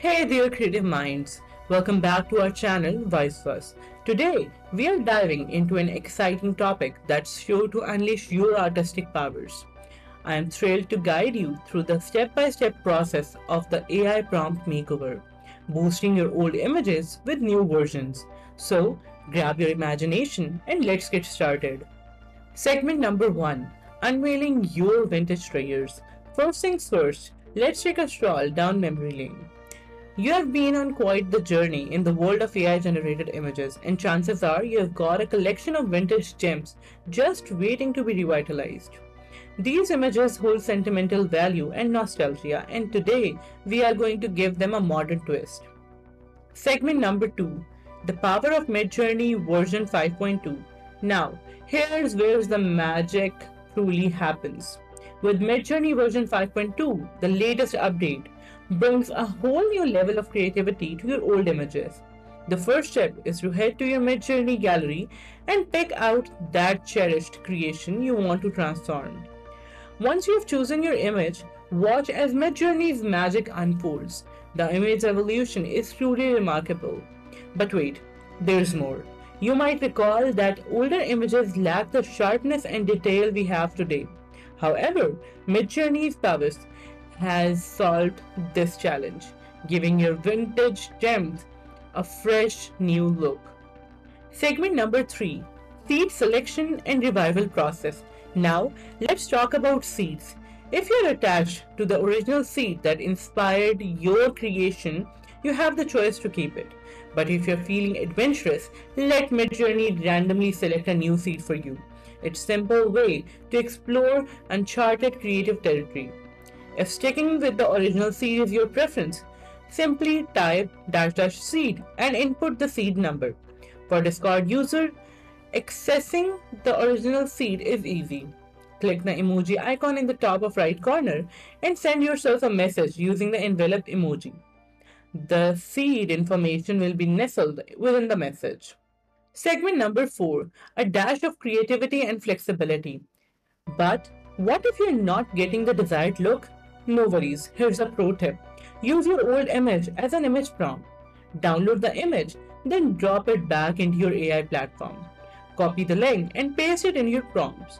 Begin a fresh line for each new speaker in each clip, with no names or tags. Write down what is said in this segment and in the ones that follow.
Hey there, creative minds! Welcome back to our channel, WiseFuss. Today, we are diving into an exciting topic that's sure to unleash your artistic powers. I am thrilled to guide you through the step-by-step process of the AI prompt makeover, boosting your old images with new versions. So, grab your imagination and let's get started. Segment number 1, Unveiling Your Vintage Treasures. First things first, let's take a stroll down memory lane. You have been on quite the journey in the world of AI generated images, and chances are you have got a collection of vintage gems just waiting to be revitalized. These images hold sentimental value and nostalgia, and today we are going to give them a modern twist. Segment number 2, The Power of Midjourney version 5.2. Now, here's where the magic truly happens. With Midjourney version 5.2, the latest update brings a whole new level of creativity to your old images. The first step is to head to your Midjourney gallery and pick out that cherished creation you want to transform. Once you have chosen your image, watch as Midjourney's magic unfolds. The image evolution is truly remarkable. But wait, there's more. You might recall that older images lack the sharpness and detail we have today. However, Midjourney's prowess has solved this challenge, giving your vintage gems a fresh new look. Segment number 3, Seed Selection and Revival Process. Now, let's talk about seeds. If you're attached to the original seed that inspired your creation, you have the choice to keep it. But if you're feeling adventurous, let Midjourney randomly select a new seed for you. It's a simple way to explore uncharted creative territory. If sticking with the original seed is your preference, simply type --seed and input the seed number. For Discord user, accessing the original seed is easy. Click the emoji icon in the top of right corner and send yourself a message using the envelope emoji. The seed information will be nestled within the message. Segment number 4, A Dash of Creativity and Flexibility. But what if you're not getting the desired look? No worries, here's a pro tip. Use your old image as an image prompt. Download the image, then drop it back into your AI platform. Copy the link and paste it in your prompts.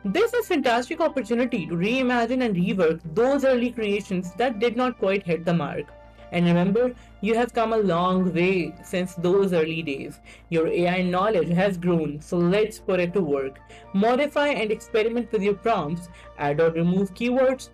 This is a fantastic opportunity to reimagine and rework those early creations that did not quite hit the mark. And remember, you have come a long way since those early days. Your AI knowledge has grown, so let's put it to work. Modify and experiment with your prompts, add or remove keywords,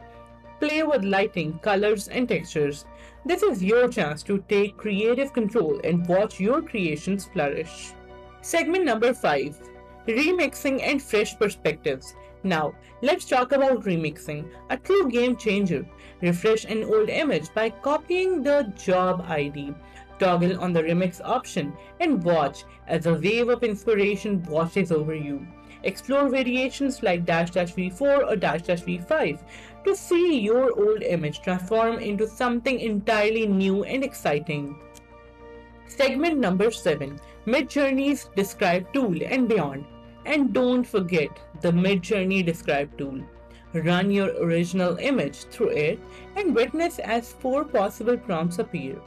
play with lighting, colors, and textures. This is your chance to take creative control and watch your creations flourish. Segment number 5, Remixing and Fresh Perspectives. Now, let's talk about remixing, a true game changer. Refresh an old image by copying the job ID, toggle on the remix option, and watch as a wave of inspiration washes over you. Explore variations like --v4 or --v5 to see your old image transform into something entirely new and exciting. Segment number 7, Midjourney's Describe tool and beyond. And don't forget the Midjourney Describe tool. Run your original image through it and witness as 4 possible prompts appear.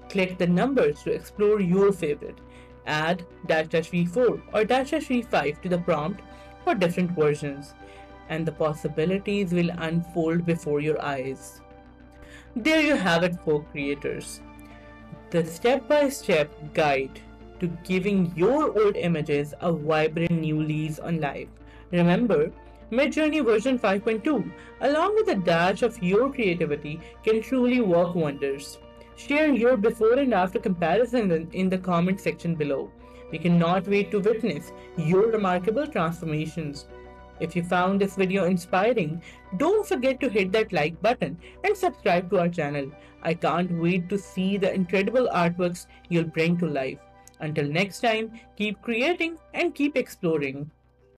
Click the numbers to explore your favorite. Add --v4 or --v5 to the prompt for different versions, and the possibilities will unfold before your eyes. There you have it, folk creators. The step-by-step guide to giving your old images a vibrant new lease on life. Remember, Midjourney version 5.2, along with a dash of your creativity, can truly work wonders. Share your before and after comparison in the comment section below. We cannot wait to witness your remarkable transformations. If you found this video inspiring, don't forget to hit that like button and subscribe to our channel. I can't wait to see the incredible artworks you'll bring to life. Until next time, keep creating and keep exploring.